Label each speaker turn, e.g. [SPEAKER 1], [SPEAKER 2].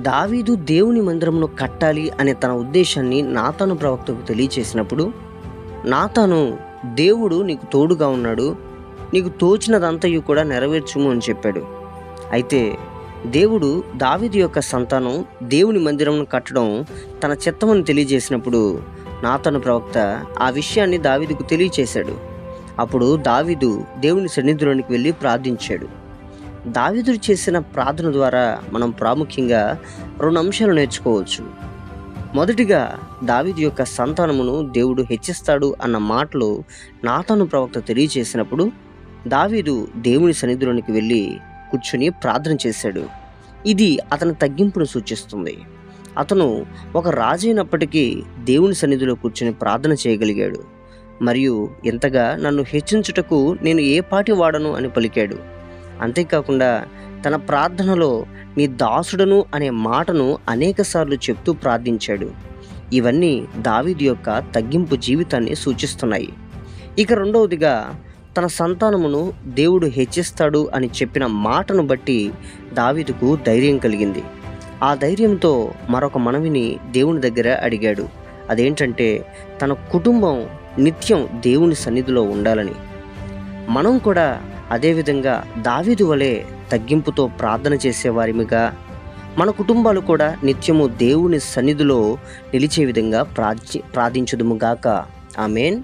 [SPEAKER 1] దావీదు దేవుని మందిరమును కట్టాలి అనే తన ఉద్దేశాన్ని నాతాను ప్రవక్తకు తెలియచేసినప్పుడు, నాతాను దేవుడు నీకు తోడుగా ఉన్నాడు, నీకు తోచినదంతయు కూడా నెరవేర్చుము అని చెప్పాడు. అయితే దేవుడు దావీదు యొక్క సంతానం దేవుని మందిరమును కట్టడం తన చిత్తమని తెలియజేసినప్పుడు నాతాను ప్రవక్త ఆ విషయాన్ని దావీదుకు తెలియచేశాడు. అప్పుడు దావీదు దేవుని సన్నిధిలోనికి వెళ్ళి ప్రార్థించాడు. దావీదు చేసిన ప్రార్థన ద్వారా మనం ప్రాముఖ్యంగా 2 అంశాలు నేర్చుకోవచ్చు. మొదటిగా, దావీదు యొక్క సంతానమును దేవుడు హెచ్చిస్తాడు అన్న మాటలు నాతాను ప్రవక్త తెలియచేసినప్పుడు దావీదు దేవుని సన్నిధిలోనికి వెళ్ళి కూర్చుని ప్రార్థన చేశాడు. ఇది అతని తగ్గింపును సూచిస్తుంది. అతను ఒక రాజైనప్పటికీ దేవుని సన్నిధిలో కూర్చుని ప్రార్థన చేయగలిగాడు. మరియు ఇంతగా నన్ను హెచ్చించుటకు నేను ఏ పాటి వాడను అని పలికాడు. అంతేకాకుండా తన ప్రార్థనలో నీ దాసుడను అనే మాటను అనేకసార్లు చెప్తూ ప్రార్థించాడు. ఇవన్నీ దావీదు యొక్క తగ్గింపు జీవితాన్ని సూచిస్తున్నాయి. ఇక రెండవదిగా, తన సంతానమును దేవుడు హెచ్చిస్తాడు అని చెప్పిన మాటను బట్టి దావీదుకు ధైర్యం కలిగింది. ఆ ధైర్యంతో మరొక మనవిని దేవుని దగ్గర అడిగాడు. అదేంటంటే, తన కుటుంబం నిత్యం దేవుని సన్నిధిలో ఉండాలని. మనం కూడా అదేవిధంగా దావీదు వలె తగ్గింపుతో ప్రార్థన చేసేవారిమిగా, మన కుటుంబాలు కూడా నిత్యము దేవుని సన్నిధిలో నిలిచే విధంగా ప్రార్థించుదుముగాక. ఆమేన్.